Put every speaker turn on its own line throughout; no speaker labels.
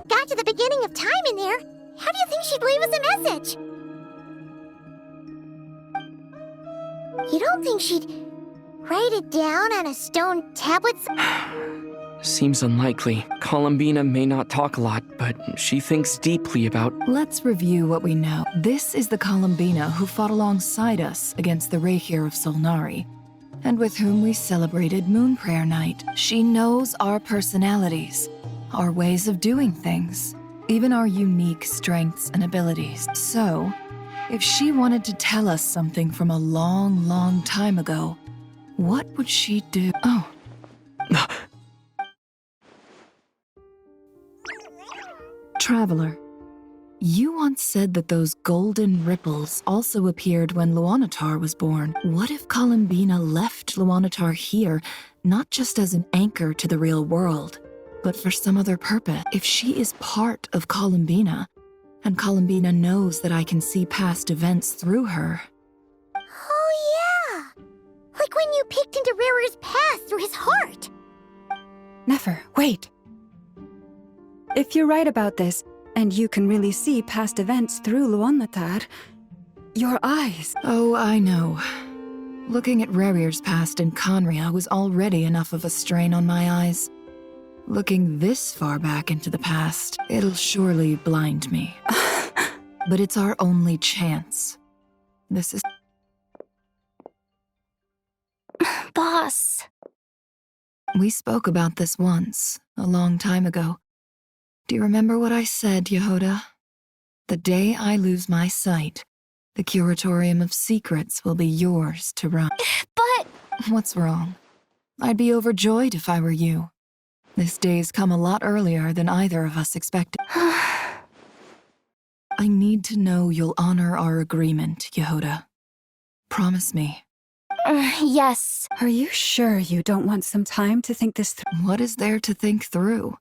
Got to the beginning of time in there. How do you think she'd leave us a message? You don't think she'd write it down on a stone tablet?
Seems unlikely. Columbina may not talk a lot, but she thinks deeply about...
Let's review what we know. This is the Columbina who fought alongside us against the Reikir of Solnari, and with whom we celebrated Moon Prayer Night. She knows our personalities, our ways of doing things, even our unique strengths and abilities. So, if she wanted to tell us something from a long, long time ago, what would she do? Oh. Traveler, you once said that those golden ripples also appeared when Luanatar was born. What if Columbina left Luanatar here, not just as an anchor to the real world, but for some other purpose? If she is part of Columbina, and Columbina knows that I can see past events through her...
Oh yeah! Like when you peeked into Rerir's past through his heart!
Nefer, wait! If you're right about this, and you can really see past events through Luanatar, your eyes...
Oh, I know. Looking at Rerir's past in Conria was already enough of a strain on my eyes. Looking this far back into the past, it'll surely blind me. But it's our only chance. This is...
Boss.
We spoke about this once, a long time ago. Do you remember what I said, Yehoda? The day I lose my sight, the Curatorium of Secrets will be yours to run.
But...
What's wrong? I'd be overjoyed if I were you. This day's come a lot earlier than either of us expected. I need to know you'll honor our agreement, Yehoda. Promise me.
Yes.
Are you sure you don't want some time to think this through?
What is there to think through?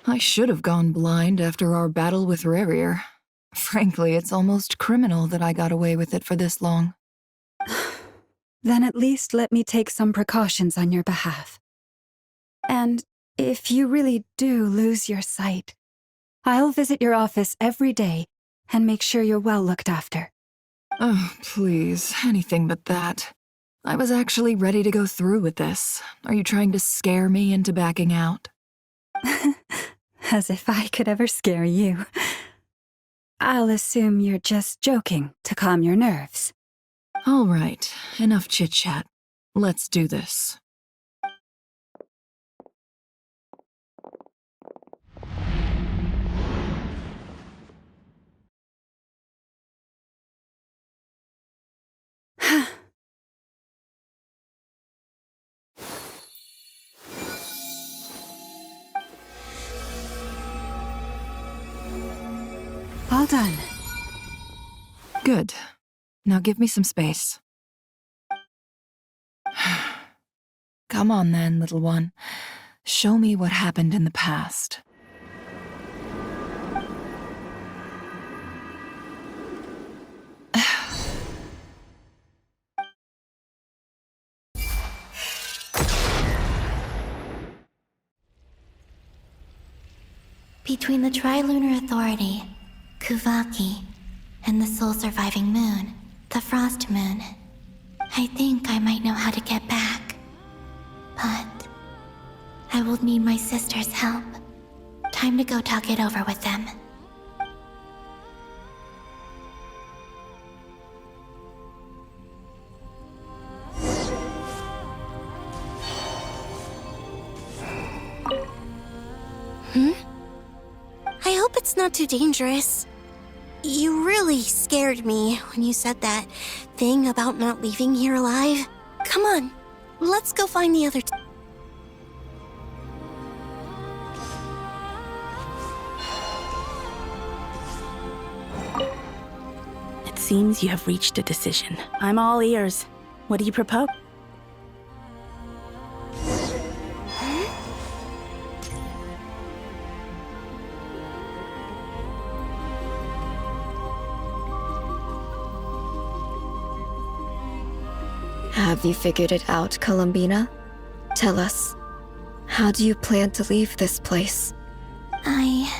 I should have gone blind after our battle with Rerir. Frankly, it's almost criminal that I got away with it for this long.
Then at least let me take some precautions on your behalf. And if you really do lose your sight, I'll visit your office every day and make sure you're well looked after.
Oh, please, anything but that. I was actually ready to go through with this. Are you trying to scare me into backing out?
As if I could ever scare you. I'll assume you're just joking to calm your nerves.
All right, enough chit-chat. Let's do this.
All done.
Good. Now give me some space. Come on then, little one. Show me what happened in the past.
Between the Trilunar Authority, Kuvaki, and the soul-surviving moon, the Frost Moon, I think I might know how to get back. But I will need my sister's help. Time to go talk it over with them. I hope it's not too dangerous. You really scared me when you said that thing about not leaving here alive. Come on, let's go find the other
It seems you have reached a decision. I'm all ears. What do you propose?
Have you figured it out, Columbina? Tell us, how do you plan to leave this place?
I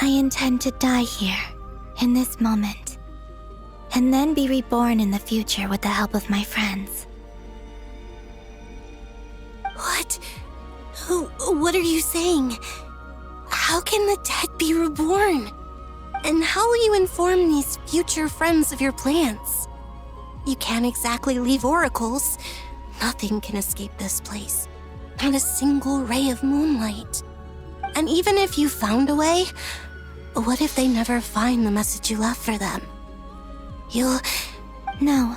intend to die here, in this moment, and then be reborn in the future with the help of my friends.
What? What are you saying? How can the dead be reborn? And how will you inform these future friends of your plans? You can't exactly leave oracles. Nothing can escape this place. Not a single ray of moonlight. And even if you found a way, what if they never find the message you left for them?
No,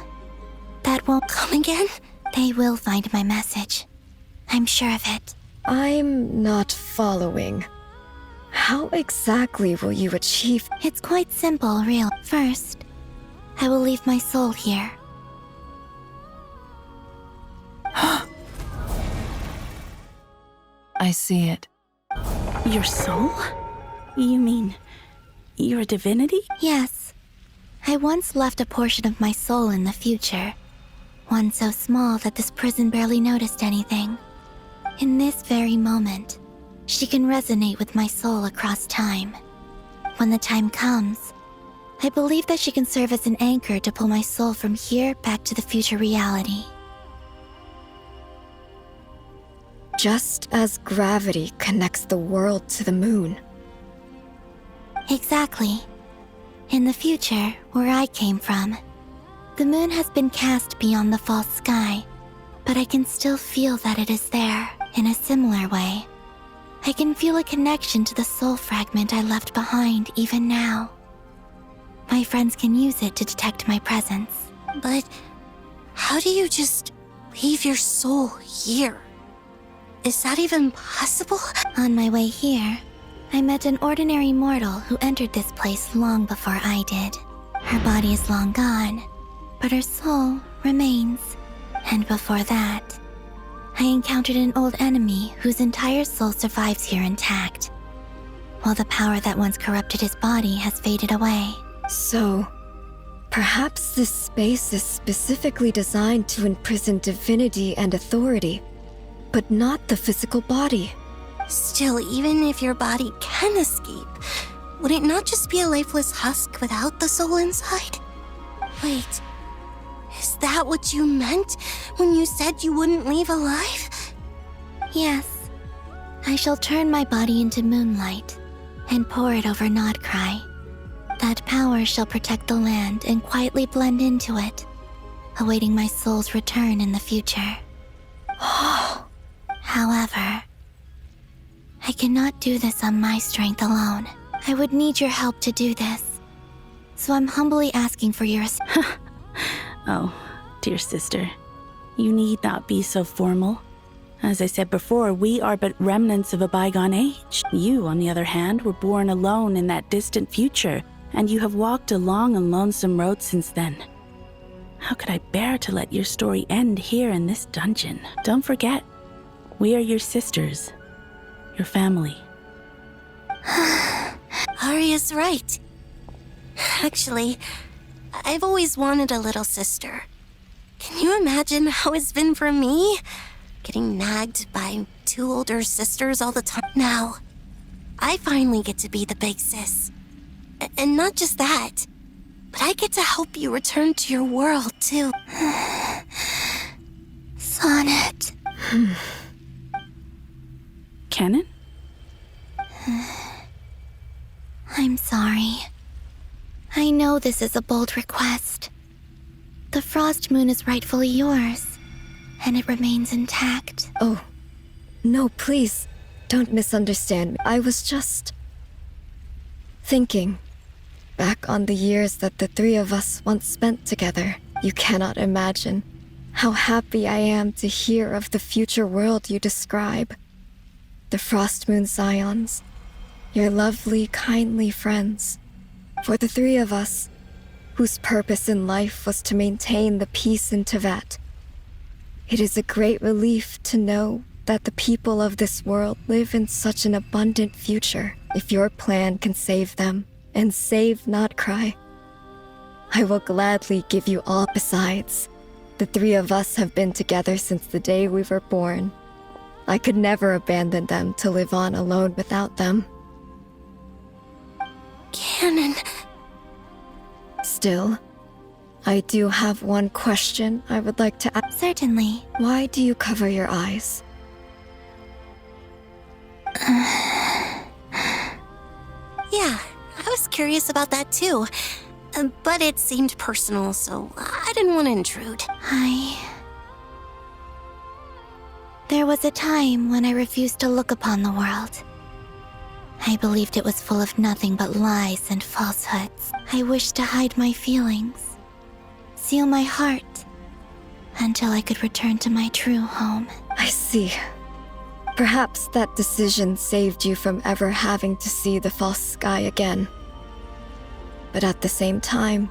that won't
Come again?
They will find my message. I'm sure of it.
I'm not following. How exactly will you achieve?
It's quite simple, real. First, I will leave my soul here.
I see it.
Your soul? You mean your divinity?
Yes. I once left a portion of my soul in the future. One so small that this prison barely noticed anything. In this very moment, she can resonate with my soul across time. When the time comes, I believe that she can serve as an anchor to pull my soul from here back to the future reality.
Just as gravity connects the world to the moon.
Exactly. In the future, where I came from, the moon has been cast beyond the false sky, but I can still feel that it is there in a similar way. I can feel a connection to the soul fragment I left behind even now. My friends can use it to detect my presence.
But how do you just leave your soul here? Is that even possible?
On my way here, I met an ordinary mortal who entered this place long before I did. Her body is long gone, but her soul remains. And before that, I encountered an old enemy whose entire soul survives here intact, while the power that once corrupted his body has faded away.
So, perhaps this space is specifically designed to imprison divinity and authority, but not the physical body.
Still, even if your body can escape, would it not just be a lifeless husk without the soul inside? Wait, is that what you meant when you said you wouldn't leave alive?
Yes, I shall turn my body into moonlight and pour it over Nodcry. That power shall protect the land and quietly blend into it, awaiting my soul's return in the future. However, I cannot do this on my strength alone. I would need your help to do this. So I'm humbly asking for your
Oh, dear sister, you need not be so formal. As I said before, we are but remnants of a bygone age. You, on the other hand, were born alone in that distant future, and you have walked a long and lonesome road since then. How could I bear to let your story end here in this dungeon? Don't forget, we are your sisters, your family. Arya's right. Actually, I've always wanted a little sister. Can you imagine how it's been for me? Getting nagged by two older sisters all the time. Now, I finally get to be the big sis. And not just that, but I get to help you return to your world, too.
Sonnet.
Canon?
I'm sorry. I know this is a bold request. The Frost Moon is rightfully yours, and it remains intact.
Oh, no, please, don't misunderstand me. I was just thinking back on the years that the three of us once spent together. You cannot imagine how happy I am to hear of the future world you describe. The Frost Moon Scions, your lovely, kindly friends. For the three of us, whose purpose in life was to maintain the peace in Teyvat, it is a great relief to know that the people of this world live in such an abundant future. If your plan can save them, and save Nodcry, I will gladly give you all. Besides, the three of us have been together since the day we were born, I could never abandon them to live on alone without them.
Canon.
Still, I do have one question I would like to ask.
Certainly.
Why do you cover your eyes?
Yeah, I was curious about that too. But it seemed personal, so I didn't want to intrude.
There was a time when I refused to look upon the world. I believed it was full of nothing but lies and falsehoods. I wished to hide my feelings, seal my heart, until I could return to my true home.
I see. Perhaps that decision saved you from ever having to see the false sky again. But at the same time,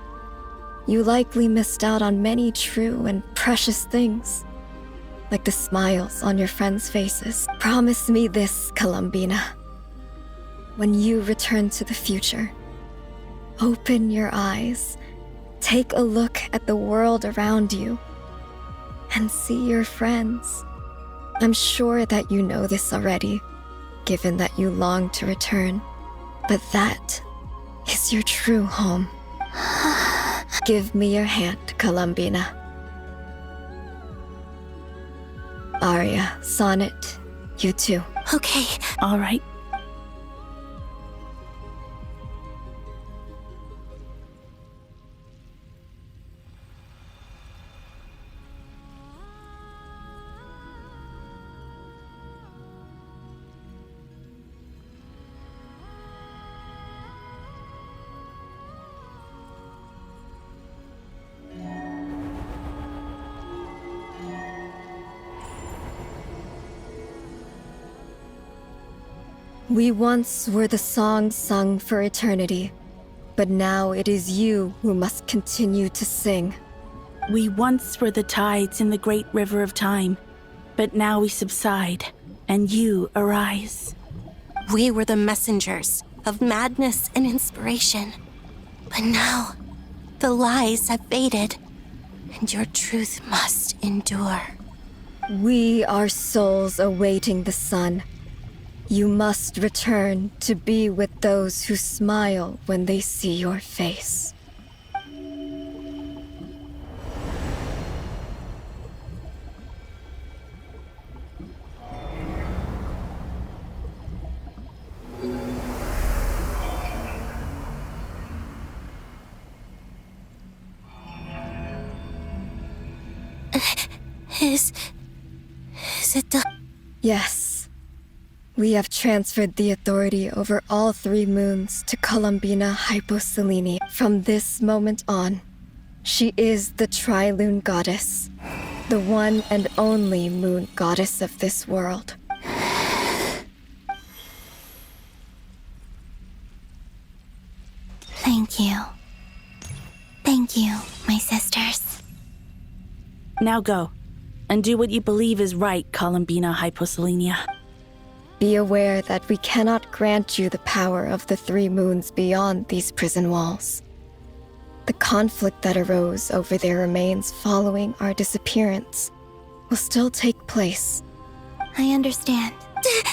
you likely missed out on many true and precious things, like the smiles on your friends' faces. Promise me this, Columbina. When you return to the future, open your eyes, take a look at the world around you, and see your friends. I'm sure that you know this already, given that you long to return, but that is your true home. Give me your hand, Columbina. Arya, Sonnet, you too.
Okay.
All right.
We once were the song sung for eternity, but now it is you who must continue to sing.
We once were the tides in the great river of time, but now we subside, and you arise.
We were the messengers of madness and inspiration. But now, the lies have faded, and your truth must endure.
We are souls awaiting the sun. You must return to be with those who smile when they see your face.
Is it the...
Yes. We have transferred the authority over all 3 moons to Columbina Hyposelene. From this moment on, she is the Tri-Lune Goddess, the one and only moon goddess of this world.
Thank you. Thank you, my sisters.
Now go, and do what you believe is right, Columbina Hyposelenia.
Be aware that we cannot grant you the power of the 3 moons beyond these prison walls. The conflict that arose over their remains following our disappearance will still take place.
I understand.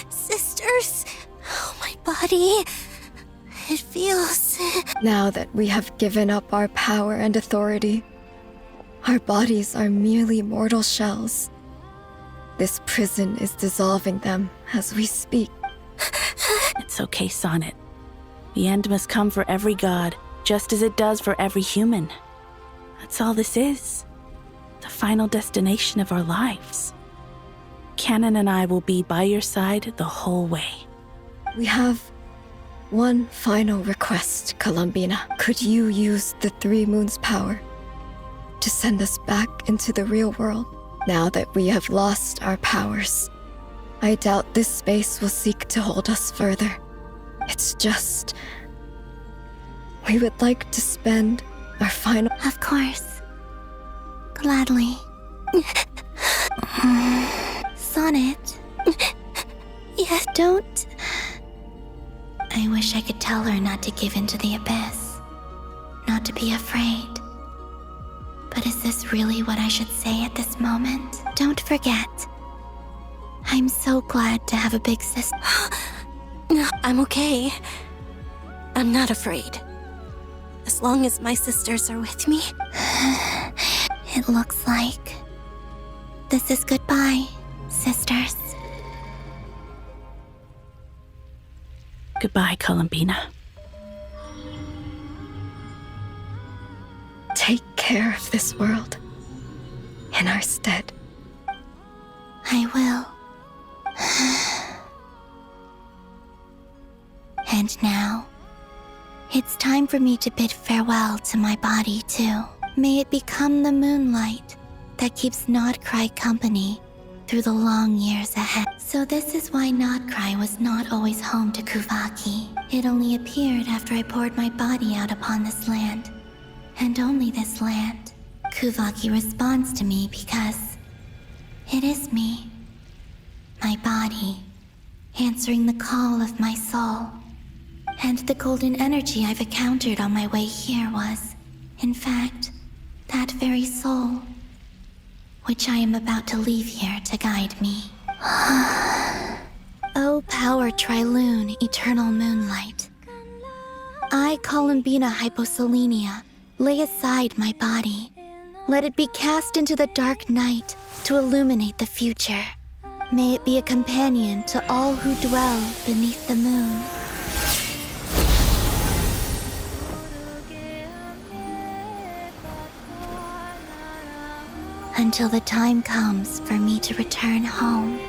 Sisters? Oh, my body. It feels...
Now that we have given up our power and authority, our bodies are merely mortal shells. This prison is dissolving them as we speak.
It's okay, Sonnet. The end must come for every god, just as it does for every human. That's all this is. The final destination of our lives. Canon and I will be by your side the whole way.
We have one final request, Columbina. Could you use the 3 moons' power to send us back into the real world? Now that we have lost our powers, I doubt this space will seek to hold us further. It's just... we would like to spend our final...
Of course. Gladly. Sonnet.
Yes.
Don't... I wish I could tell her not to give in to the abyss. Not to be afraid. But is this really what I should say at this moment? Don't forget. I'm so glad to have a big sister.
No, I'm okay. I'm not afraid. As long as my sisters are with me.
It looks like this is goodbye, sisters.
Goodbye, Columbina.
Take care of this world in our stead.
I will. And now, it's time for me to bid farewell to my body too. May it become the moonlight that keeps Nodcry company through the long years ahead. So this is why Nodcry was not always home to Kuvaki. It only appeared after I poured my body out upon this land. And only this land. Kuvaki responds to me because it is me. My body, answering the call of my soul. And the golden energy I've encountered on my way here was, in fact, that very soul, which I am about to leave here to guide me. O power Trilune, eternal moonlight. I, Columbina Hyposelenia, lay aside my body. Let it be cast into the dark night to illuminate the future. May it be a companion to all who dwell beneath the moon. Until the time comes for me to return home.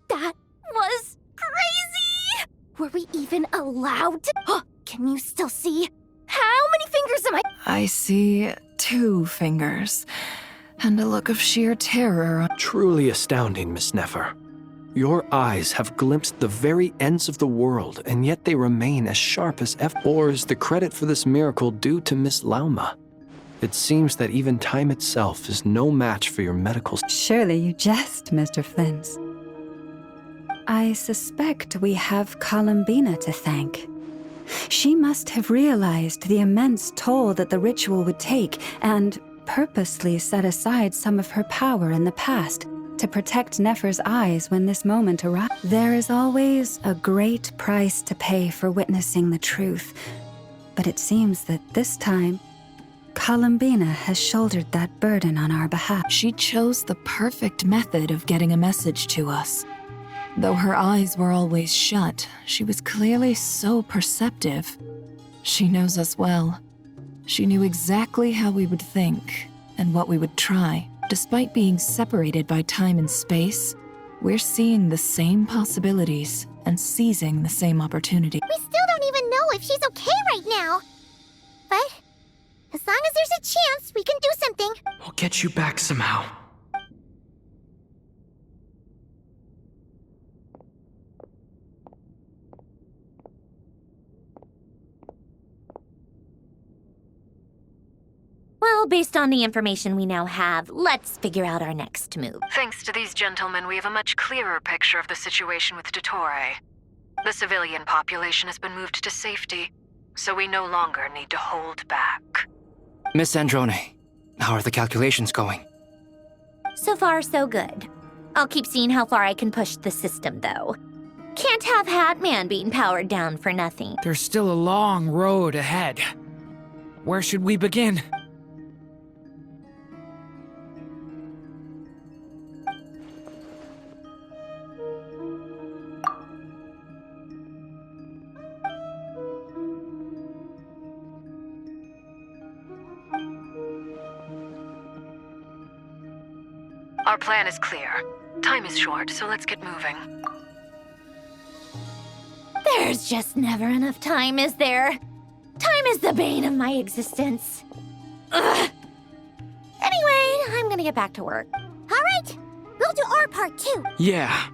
That was crazy! Were we even allowed to... Can you still see? How many fingers am I...
I see 2 fingers, and a look of sheer terror.
Truly astounding, Miss Nefer. Your eyes have glimpsed the very ends of the world, and yet they remain as sharp as ever. Or is the credit for this miracle due to Miss Lauma? It seems that even time itself is no match for your medical...
Surely you jest, Mr. Flins. I suspect we have Columbina to thank. She must have realized the immense toll that the ritual would take and purposely set aside some of her power in the past to protect Nefer's eyes when this moment arrived. There is always a great price to pay for witnessing the truth, but it seems that this time, Columbina has shouldered that burden on our behalf.
She chose the perfect method of getting a message to us. Though her eyes were always shut, she was clearly so perceptive. She knows us well. She knew exactly how we would think and what we would try. Despite being separated by time and space, we're seeing the same possibilities and seizing the same opportunity.
We still don't even know if she's okay right now. But as long as there's a chance, we can do something.
We'll get you back somehow.
Well, based on the information we now have, let's figure out our next move.
Thanks to these gentlemen, we have a much clearer picture of the situation with Dottore. The civilian population has been moved to safety, so we no longer need to hold back.
Miss Androne, how are the calculations going?
So far, so good. I'll keep seeing how far I can push the system, though. Can't have Hatman being powered down for nothing.
There's still a long road ahead. Where should we begin?
Our plan is clear. Time is short, so let's get moving.
There's just never enough time, is there? Time is the bane of my existence. Ugh. Anyway, I'm gonna get back to work. All right, we'll do our part too.
Yeah.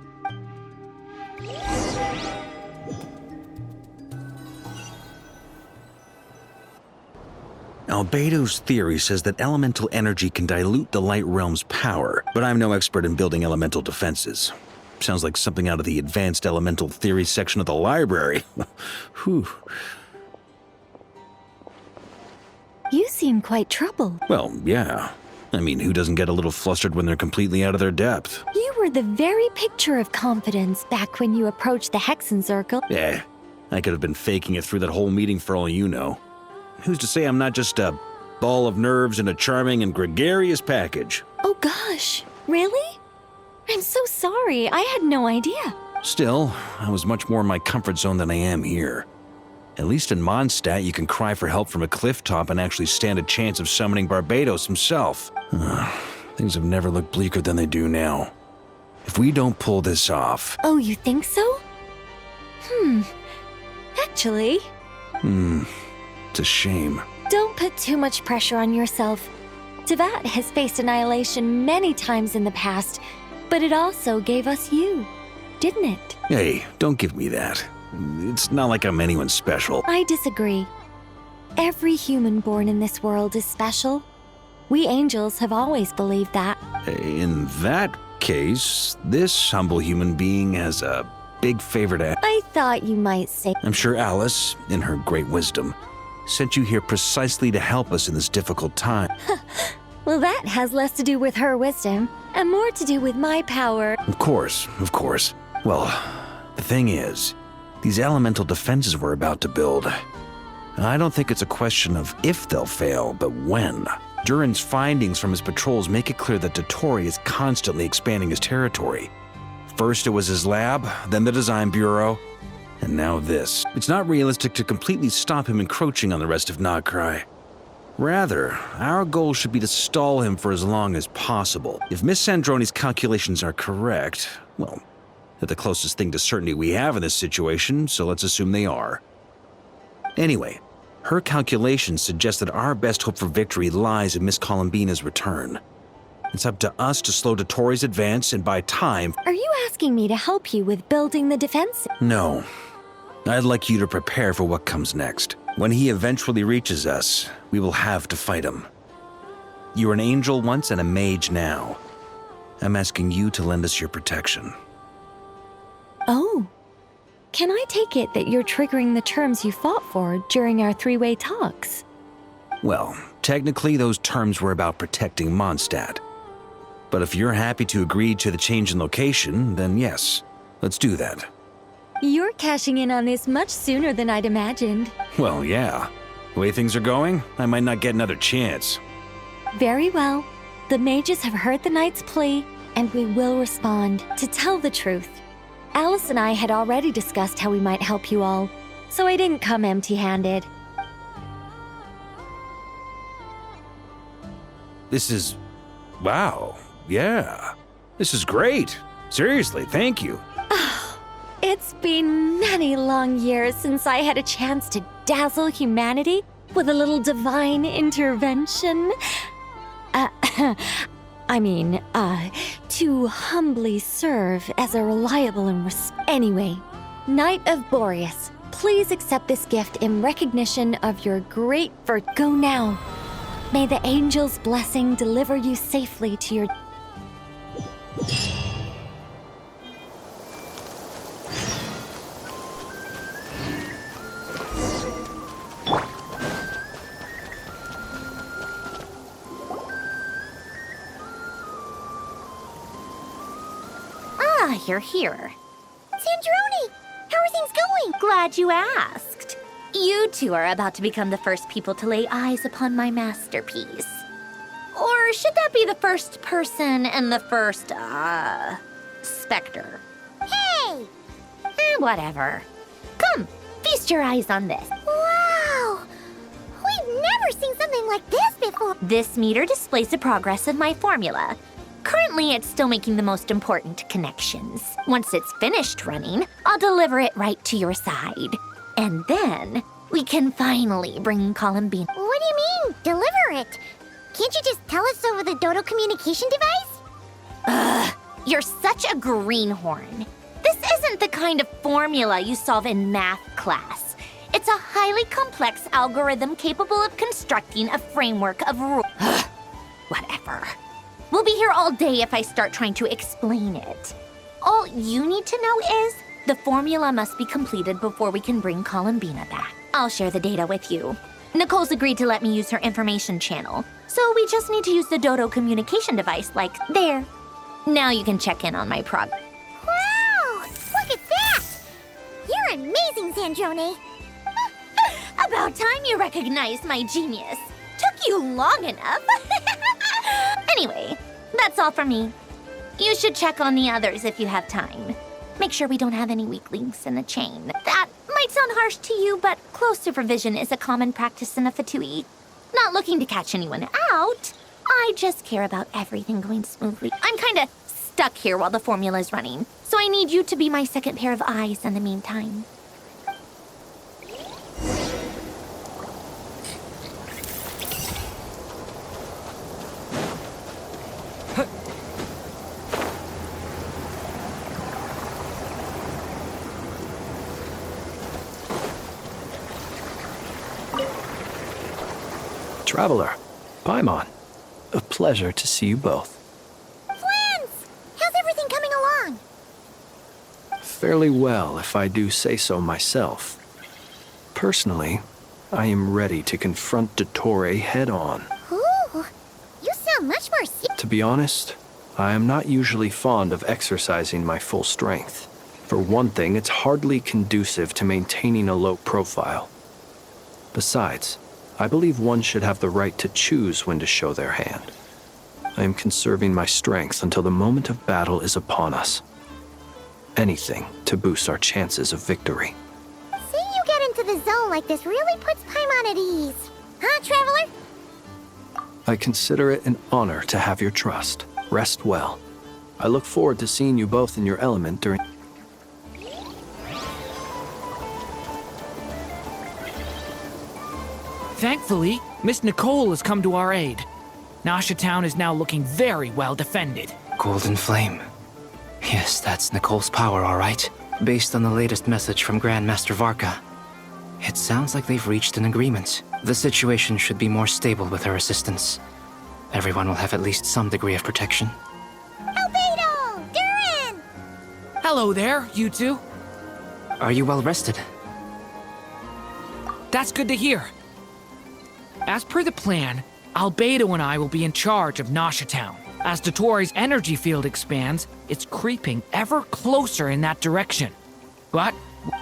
Albedo's theory says that elemental energy can dilute the light realm's power, but I'm no expert in building elemental defenses. Sounds like something out of the advanced elemental theory section of the library. Whew.
You seem quite troubled.
Well, yeah. I mean, who doesn't get a little flustered when they're completely out of their depth?
You were the very picture of confidence back when you approached the Hexen Circle.
Eh, I could have been faking it through that whole meeting for all you know. Who's to say I'm not just a ball of nerves in a charming and gregarious package?
Oh gosh, really? I'm so sorry, I had no idea.
Still, I was much more in my comfort zone than I am here. At least in Mondstadt, you can cry for help from a cliff top and actually stand a chance of summoning Barbados himself. Things have never looked bleaker than they do now. If we don't pull this off...
Oh, you think so? Actually...
It's a shame.
Don't put too much pressure on yourself. Tevat has faced annihilation many times in the past, but it also gave us you, didn't it?
Hey, don't give me that. It's not like I'm anyone special.
I disagree. Every human born in this world is special. We angels have always believed that.
In that case, this humble human being has a big favor to...
I thought you might say...
I'm sure Alice, in her great wisdom, sent you here precisely to help us in this difficult time.
Well, that has less to do with her wisdom, and more to do with my power.
Of course. Well, the thing is, these elemental defenses we're about to build, I don't think it's a question of if they'll fail, but when. Durin's findings from his patrols make it clear that Dottore is constantly expanding his territory. First it was his lab, then the design bureau, and now this. It's not realistic to completely stop him encroaching on the rest of Nagcry. Rather, our goal should be to stall him for as long as possible. If Miss Sandroni's calculations are correct, well, they're the closest thing to certainty we have in this situation, so let's assume they are. Anyway, her calculations suggest that our best hope for victory lies in Miss Columbina's return. It's up to us to slow Dottore's advance and buy time.
Are you asking me to help you with building the defense?
No. I'd like you to prepare for what comes next. When he eventually reaches us, we will have to fight him. You were an angel once and a mage now. I'm asking you to lend us your protection.
Oh. Can I take it that you're triggering the terms you fought for during our three-way talks?
Well, technically those terms were about protecting Mondstadt. But if you're happy to agree to the change in location, then yes, let's do that.
You're cashing in on this much sooner than I'd imagined.
Well, yeah. The way things are going, I might not get another chance.
Very well. The mages have heard the knight's plea, and we will respond. To tell the truth, Alice and I had already discussed how we might help you all, so I didn't come empty-handed.
This is... wow. Yeah. This is great. Seriously, thank you.
It's been many long years since I had a chance to dazzle humanity with a little divine intervention. To humbly serve as a reliable and Anyway, Knight of Boreas, please accept this gift in recognition of your great Go now. May the angel's blessing deliver you safely to your...
You're here. Sandroni! Glad you asked. You two are about to become the first people to lay eyes upon my masterpiece. Or should that be the first person and the first, specter?
Hey!
Whatever. Come, feast your eyes on this.
Wow! We've never seen something like this before!
This meter displays the progress of my formula. Currently, it's still making the most important connections. Once it's finished running, I'll deliver it right to your side. And then, we can finally bring Columbine.
What do you mean, deliver it? Can't you just tell us over the Dodo communication device?
Ugh, you're such a greenhorn. This isn't the kind of formula you solve in math class. It's a highly complex algorithm capable of constructing a framework of rules. Whatever. We'll be here all day if I start trying to explain it. All you need to know is the formula must be completed before we can bring Columbina back. I'll share the data with you. Nicole's agreed to let me use her information channel, so we just need to use the Dodo communication device like there. Now you can check in on my progress.
Wow! Look at that! You're amazing, Sandrone!
About time you recognized my genius. Took you long enough. Anyway, that's all for me. You should check on the others if you have time. Make sure we don't have any weak links in the chain. That might sound harsh to you, but close supervision is a common practice in a Fatui. Not looking to catch anyone out. I just care about everything going smoothly. I'm kinda stuck here while the formula's running, so I need you to be my second pair of eyes in the meantime.
Traveler, Paimon, a pleasure to see you both.
Friends! How's everything coming along?
Fairly well, if I do say so myself. Personally, I am ready to confront Dottore head-on.
Ooh, you sound much more
To be honest, I am not usually fond of exercising my full strength. For one thing, it's hardly conducive to maintaining a low profile. Besides, I believe one should have the right to choose when to show their hand. I am conserving my strength until the moment of battle is upon us. Anything to boost our chances of victory.
Seeing you get into the zone like this really puts Paimon at ease. Huh, Traveler?
I consider it an honor to have your trust. Rest well. I look forward to seeing you both in your element during...
Thankfully, Miss Nicole has come to our aid. Nasha Town is now looking very well defended.
Golden Flame. Yes, that's Nicole's power, all right. Based on the latest message from Grandmaster Varka. It sounds like they've reached an agreement. The situation should be more stable with her assistance. Everyone will have at least some degree of protection.
Albedo! Durin!
Hello there, you two.
Are you well rested?
That's good to hear. As per the plan, Albedo and I will be in charge of Nasha Town. As Dottore's energy field expands, it's creeping ever closer in that direction. But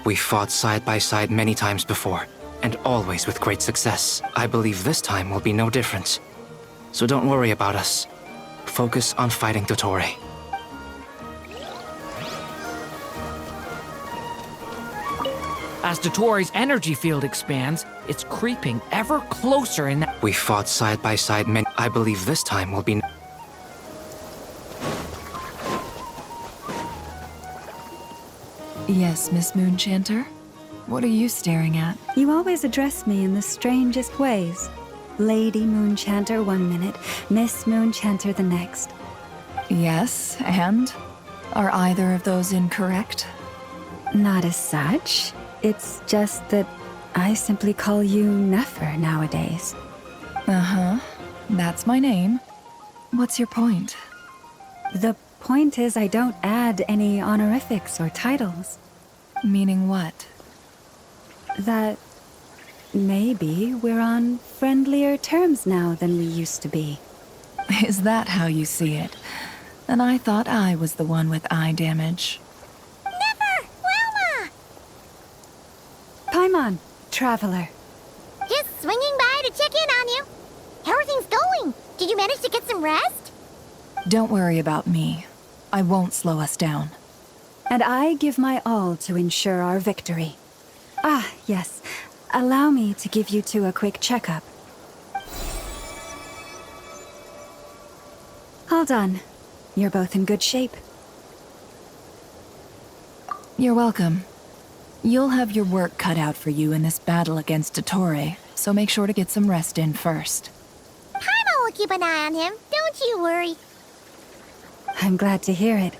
We fought side by side many times before, and always with great success. I believe this time will be no different. So don't worry about us. Focus on fighting Dottore.
as Dottore's energy field expands, it's creeping ever closer in that—
We fought side by side many— I believe this time will be—
Yes, Miss Moonchanter? What are you staring at?
You always address me in the strangest ways. Lady Moonchanter one minute, Miss Moonchanter the next.
Yes, and? Are either of those incorrect?
Not as such. It's just that I simply call you Nefer nowadays.
Uh-huh. That's my name. What's your point?
The point is I don't add any honorifics or titles.
Meaning what?
That maybe we're on friendlier terms now than we used to be.
Is that how you see it? And I thought I was the one with eye damage.
Never! Wilma!
Paimon, traveler.
Just swinging by to check in on you. How are things going? Did you manage to get some rest?
Don't worry about me. I won't slow us down.
And I give my all to ensure our victory. Ah, yes. Allow me to give you two a quick checkup. All done. You're both in good shape.
You're welcome. You'll have your work cut out for you in this battle against Dottore, so make sure to get some rest in first.
Paimon will keep an eye on him. Don't you worry.
I'm glad to hear it.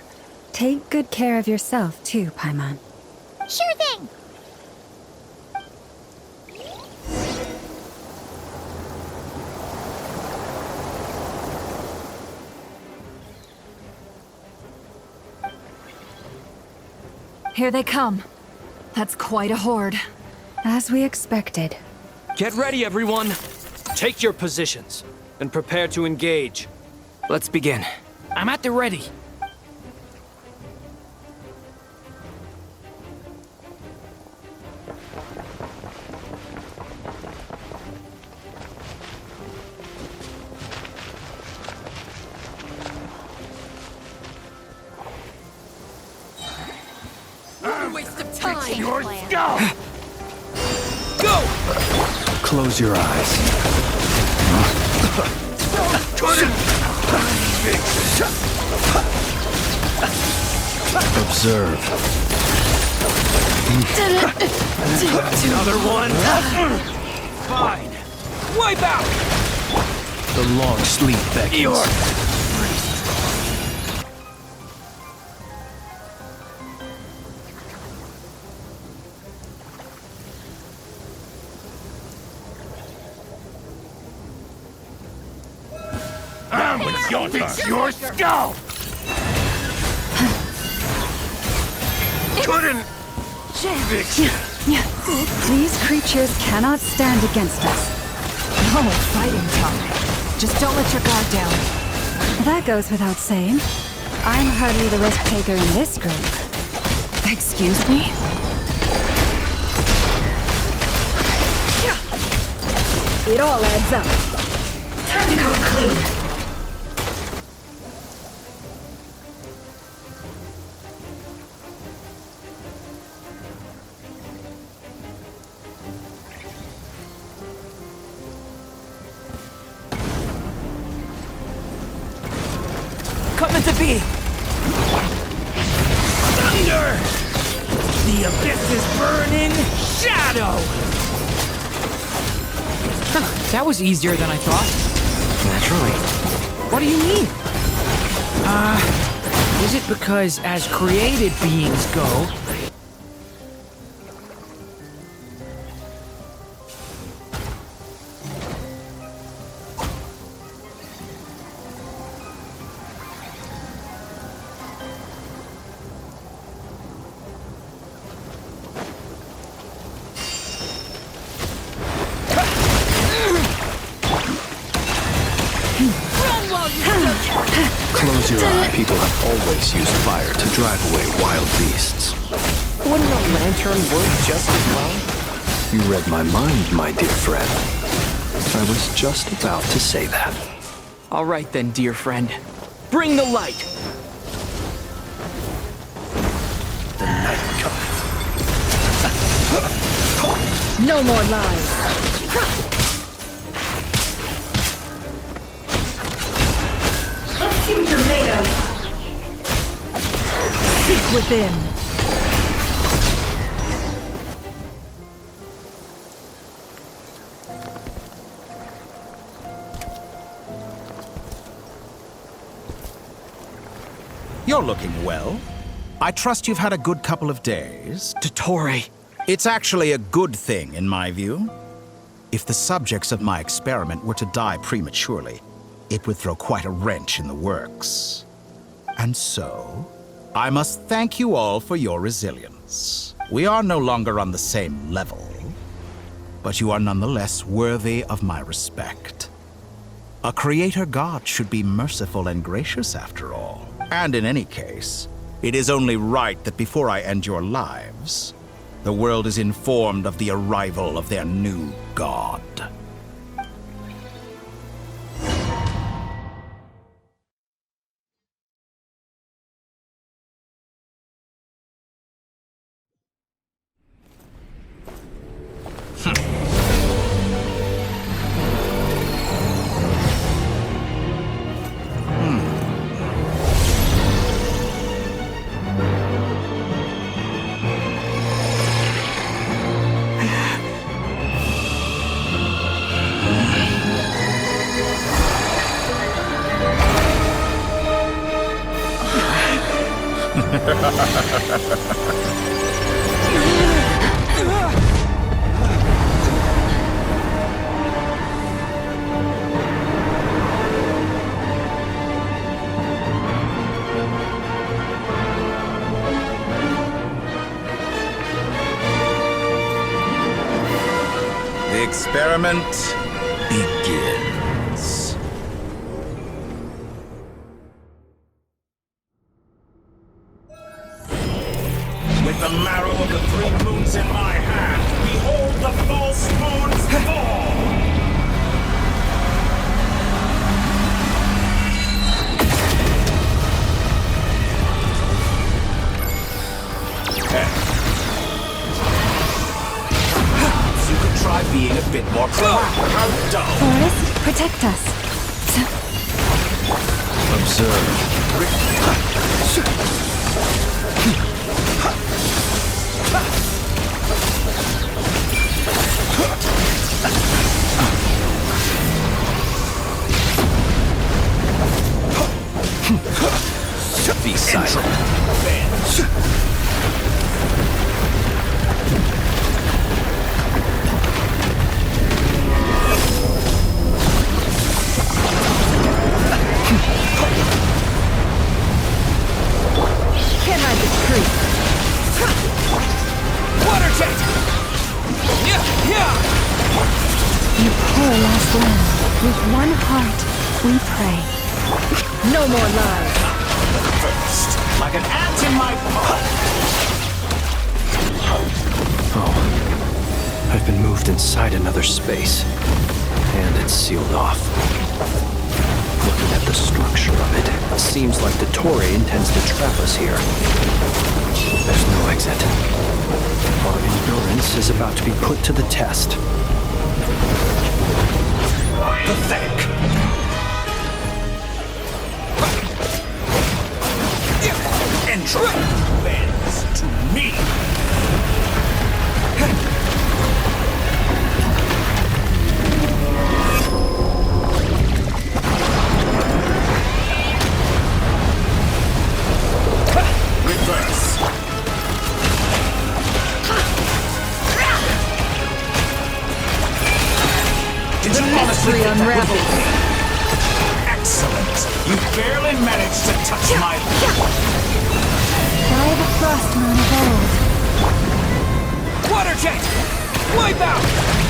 Take good care of yourself, too, Paimon.
Sure thing.
Here they come. That's quite a horde.
As we expected.
Get ready, everyone! Take your positions, and prepare to engage.
Let's begin.
I'm at the ready.
Your skull! Go! Close your eyes. Observe. Another one? Fine. Wipe out! The long sleep beckons. Your skull! Couldn't fix it.
These creatures cannot stand against us.
No fighting talk. Just don't let your guard down.
That goes without saying. I'm hardly the risk taker in this group.
Excuse me?
It all adds up.
Time to go clean.
Coming to be! Thunder! The abyss is burning! Shadow! That was easier than I thought.
Naturally.
What do you mean? Is it because as created beings go...
Close your eye. People have always used fire to drive away wild beasts.
Wouldn't a lantern work just as well?
You read my mind, my dear friend. I was just about to say that.
All right then, dear friend. Bring the light!
The night cometh.
No more lies. Let's see what you're made of. Seek within.
You're looking well. I trust you've had a good couple of days.
Dottore!
It's actually a good thing, in my view. If the subjects of my experiment were to die prematurely, it would throw quite a wrench in the works. And so, I must thank you all for your resilience. We are no longer on the same level, but you are nonetheless worthy of my respect. A creator god should be merciful and gracious after all. And in any case, it is only right that before I end your lives, The world is informed of the arrival of their new god. The experiment begins. With the marrow of the 3 moons in my hand, behold the false moons fall! You could try being a bit more proactive. How dull!
Forest, protect us.
Be silent.
Can I decree?
Water jet!
You poor last lamb. With one heart, we pray.
No more lies.
First, like an ant in my paw.
Oh, I've been moved inside another space, and it's sealed off. Looking at the structure of it, it seems like the Torre intends to trap us here. There's no exit. Our endurance is about to be put to the test.
Pathetic. Entropy bends to me. Reverse. Did you honestly think that would hit me? Excellent. You barely managed to touch my...
By the frost moon of old.
Water jet! Wipe out!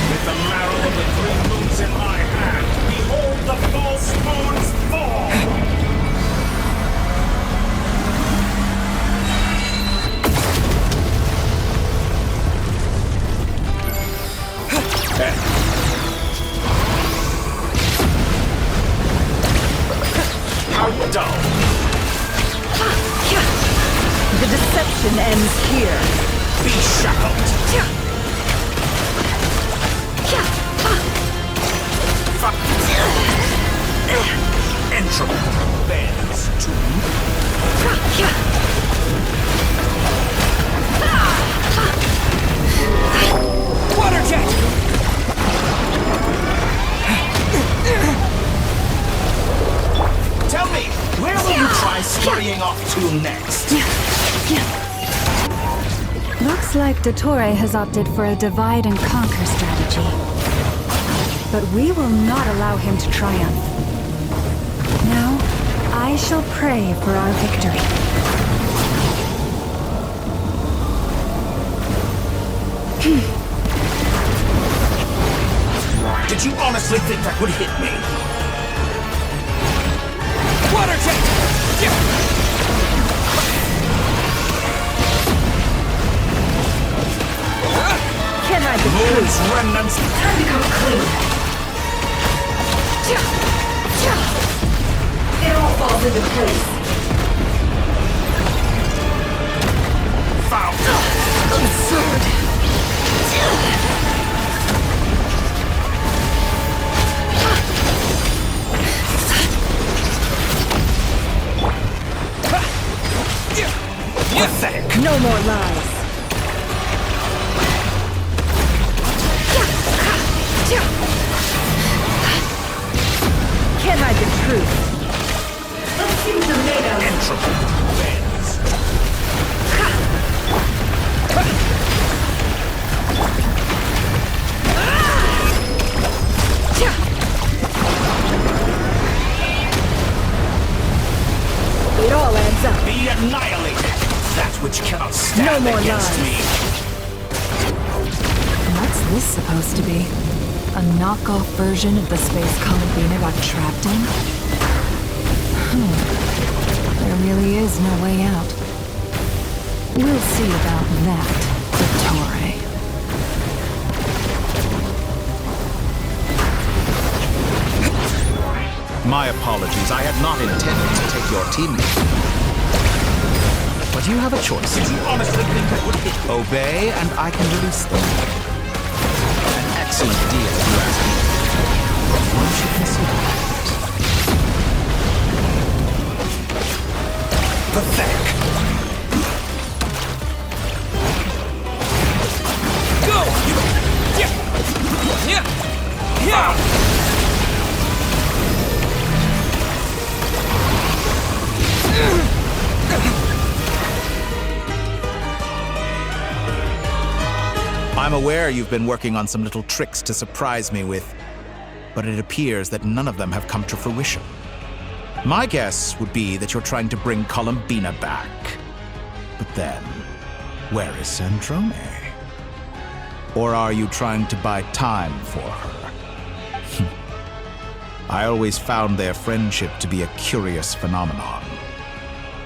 With the marrow of the 3 moons in my hand, behold the false moons fall! How dull!
The deception ends here.
Be shackled! Entropy bends to
Water jet!
Tell me, where will you try scurrying off to next?
Looks like Dottore has opted for a divide and conquer strategy. But we will not allow him to triumph. Now, I shall pray for our victory.
Did you honestly think that would hit me?
Water jet!
hide the
Moon's remnants.
Time to come clean. It all falls into place.
Foul.
Absurd.
Pathetic.
No more lies. Can't hide the truth. Let's see what you're made of.
Entropy wins.
It all adds up.
Be annihilated. That which cannot stand
No more
against
lies.
me.
What's this supposed to be? A knockoff version of the space Columbina got trapped in? There really is no way out. We'll see about that, Dottore.
My apologies. I had not intended to take your teammate. But you have a choice. Did you honestly think that would be? Obey, and I can release them. An excellent deal, if you ask me. One should consider that. Pathetic. Go! Yeah! Yeah! Yeah! I'm aware you've been working on some little tricks to surprise me with, but it appears that none of them have come to fruition. My guess would be that you're trying to bring Columbina back. But then, where is Sandrone? Or are you trying to buy time for her? I always found their friendship to be a curious phenomenon.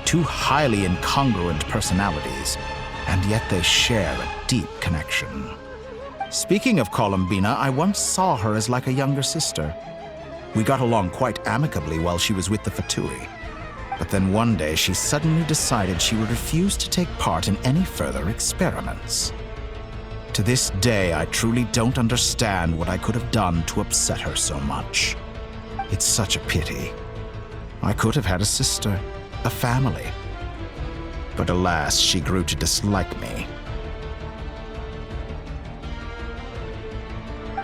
Two highly incongruent personalities, and yet they share a deep connection. Speaking of Columbina, I once saw her as like a younger sister. We got along quite amicably while she was with the Fatui. But then one day she suddenly decided she would refuse to take part in any further experiments. To this day, I truly don't understand what I could have done to upset her so much. It's such a pity. I could have had a sister, a family. But alas, she grew to dislike me.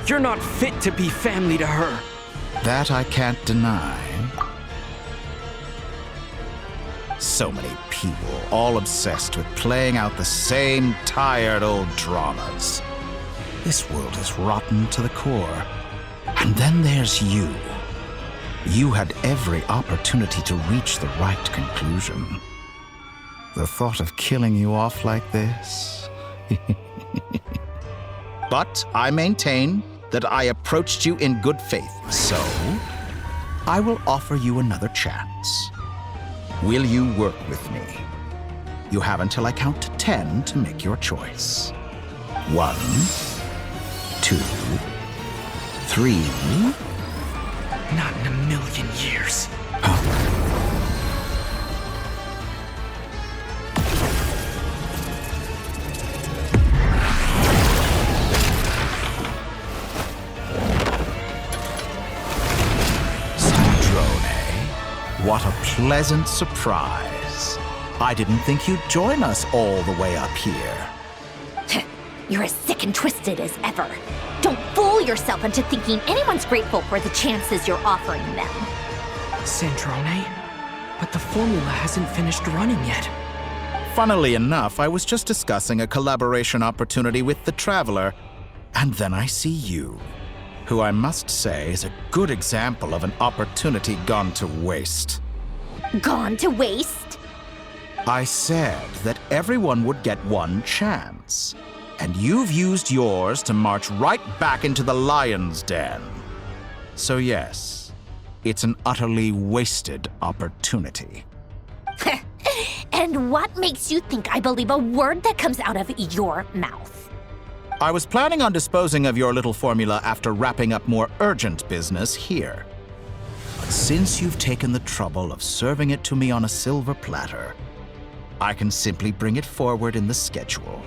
You're not fit to be family to her.
That I can't deny. So many people, all obsessed with playing out the same tired old dramas. This world is rotten to the core. And then there's you. You had every opportunity to reach the right conclusion. The thought of killing you off like this? But I maintain that I approached you in good faith, so I will offer you another chance. Will you work with me? You have until I count to 10 to make your choice. 1, 2, 3.
Not in a million years.
What a pleasant surprise. I didn't think you'd join us all the way up here.
You're as sick and twisted as ever. Don't fool yourself into thinking anyone's grateful for the chances you're offering them.
Sandrone? But the formula hasn't finished running yet.
Funnily enough, I was just discussing a collaboration opportunity with the Traveler, and then I see you, who I must say is a good example of an opportunity gone to waste.
Gone to waste?
I said that everyone would get one chance, and you've used yours to march right back into the lion's den. So yes, it's an utterly wasted opportunity.
And what makes you think I believe a word that comes out of your mouth?
I was planning on disposing of your little formula after wrapping up more urgent business here. But since you've taken the trouble of serving it to me on a silver platter, I can simply bring it forward in the schedule.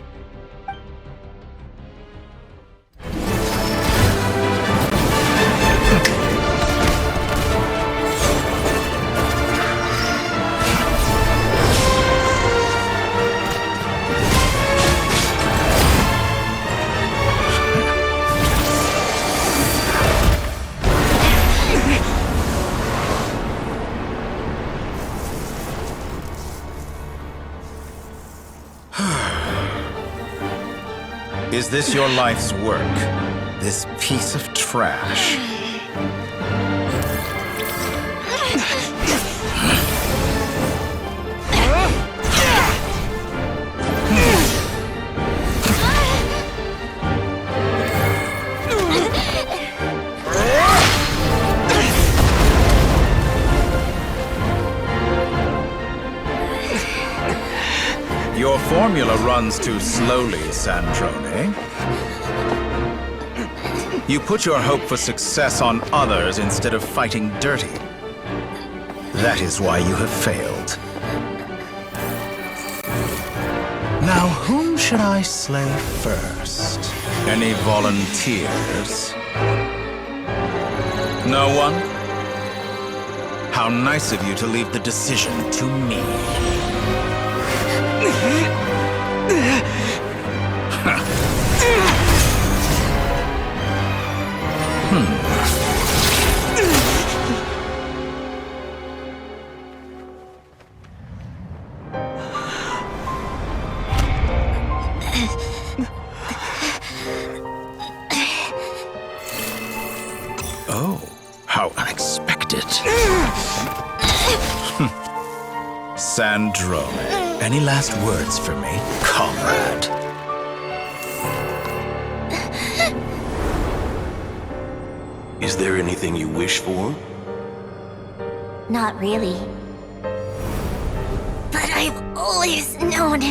Is this your life's work? This piece of trash? Your formula runs too slowly, Sandrone. You put your hope for success on others instead of fighting dirty. That is why you have failed. Now, whom should I slay first? Any volunteers? No one? How nice of you to leave the decision to me. Oh, how unexpected. Sandrone, any last words for me, comrade?
Is there anything you wish for?
Not really. But I've always known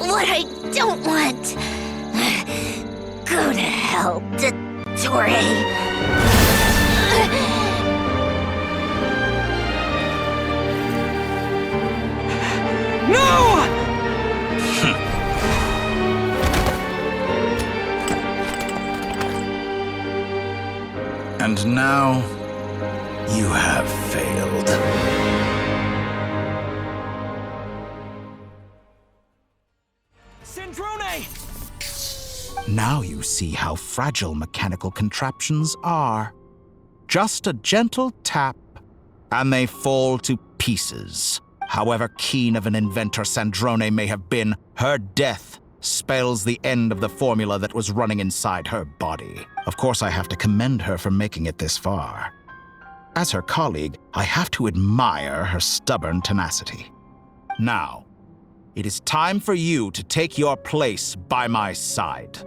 what I don't want. Go to hell, Dottore.
No!
And now, you have failed.
Sandrone!
Now you see how fragile mechanical contraptions are. Just a gentle tap, and they fall to pieces. However keen of an inventor Sandrone may have been, her death spells the end of the formula that was running inside her body. Of course, I have to commend her for making it this far. As her colleague, I have to admire her stubborn tenacity. Now, it is time for you to take your place by my side.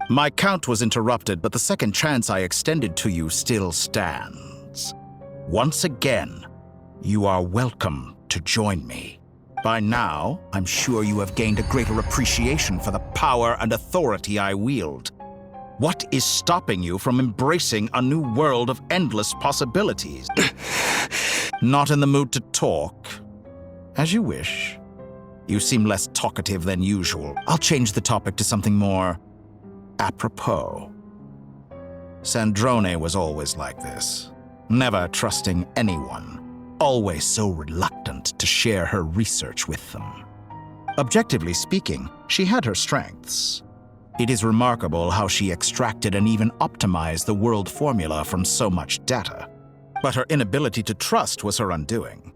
My count was interrupted, but the second chance I extended to you still stands. Once again, you are welcome to join me. By now, I'm sure you have gained a greater appreciation for the power and authority I wield. What is stopping you from embracing a new world of endless possibilities? Not in the mood to talk? As you wish. You seem less talkative than usual. I'll change the topic to something more apropos. Sandrone was always like this, never trusting anyone. Always so reluctant to share her research with them. Objectively speaking, she had her strengths. It is remarkable how she extracted and even optimized the world formula from so much data. But her inability to trust was her undoing.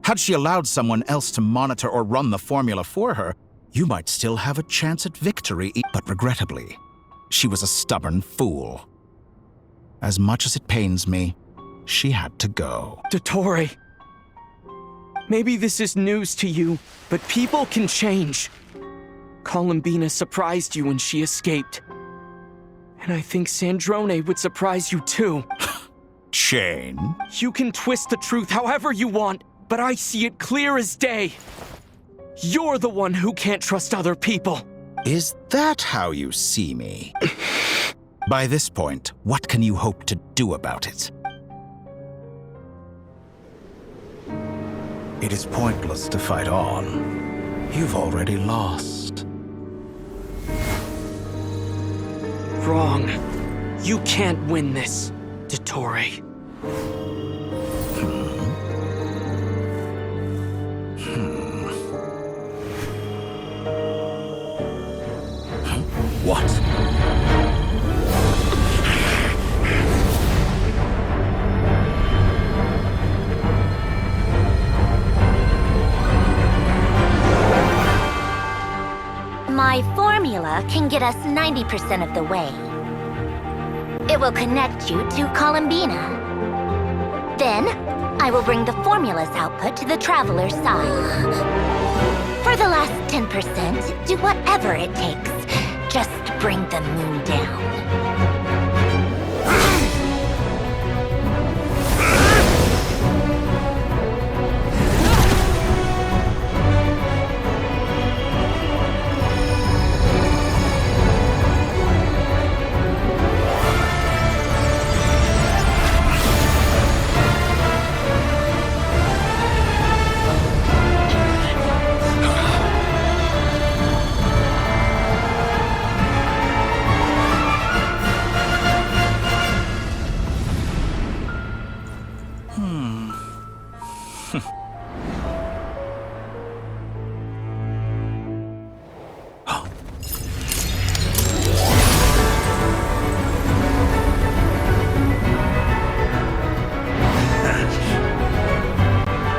Had she allowed someone else to monitor or run the formula for her, you might still have a chance at victory, but regrettably, she was a stubborn fool. As much as it pains me, she had to go.
Dottore, maybe this is news to you, but people can change. Columbina surprised you when she escaped. And I think Sandrone would surprise you too.
Change?
You can twist the truth however you want, but I see it clear as day. You're the one who can't trust other people.
Is that how you see me? By this point, what can you hope to do about it? It is pointless to fight on. You've already lost.
Wrong. You can't win this, Dottore.
What?
My formula can get us 90% of the way. It will connect you to Columbina. Then, I will bring the formula's output to the Traveler's side. For the last 10%, do whatever it takes. Just bring the moon down.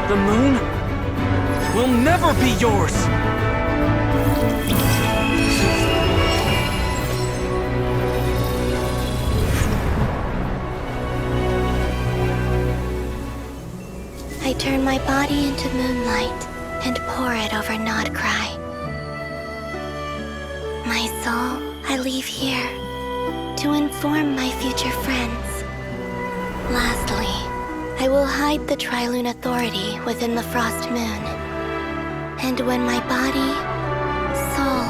The moon will never be yours!
I turn my body into moonlight and pour it over Nodcry. My soul, I leave here to inform my future friends. Lastly, I will hide the Trilune Authority within the Frost Moon. And when my body, soul,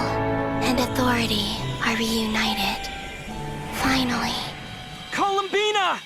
and authority are reunited, finally...
Columbina!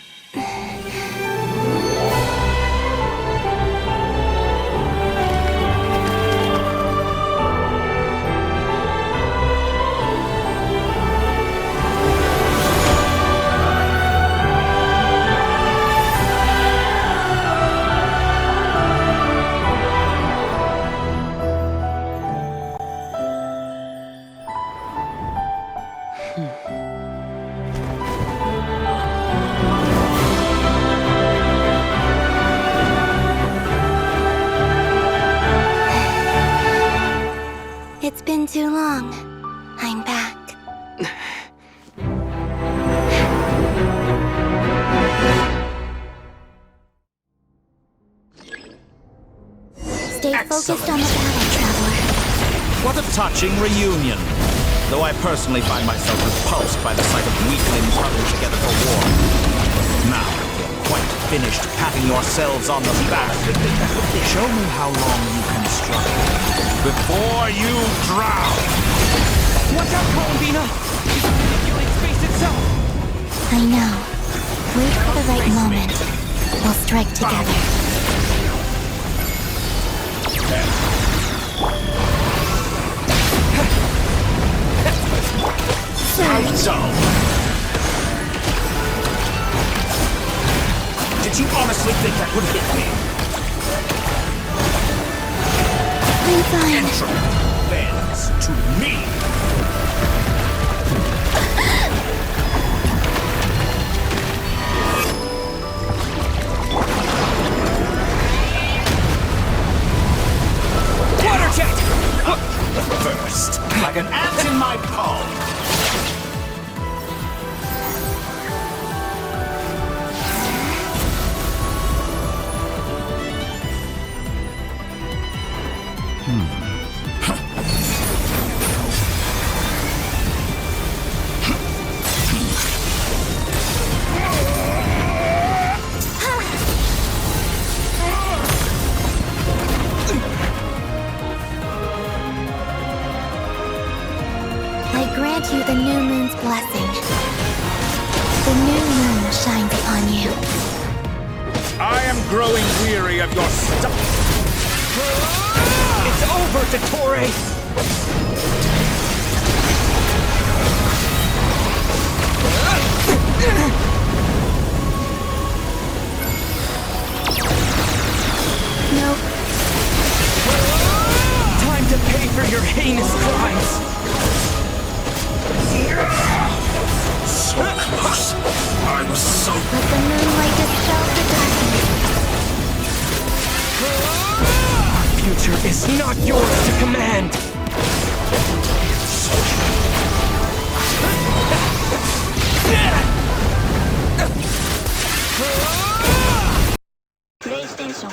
It's been too long. I'm back. Stay focused on the battle, Traveler.
What a touching reunion. Though I personally find myself repulsed by the sight of weaklings huddled together for war. Now, you're quite finished patting yourselves on the back. Show me how long you can struggle before you drown.
Watch out, Columbina! You can manipulate space itself!
I know. Wait for the right moment. We'll strike together.
How dull! Did you honestly think that would hit me?
I'm fine.
Entropy bends to me! Water jet! First, like an ant in my palm!
the new moon's blessing. The new moon shines upon you.
I am growing weary of your stuff.
It's over, Dottore!
Nope.
Time to pay for your heinous crimes!
So close. I'm so...
Let the moonlight dispel the darkness.
Our future is not yours to command!
PlayStation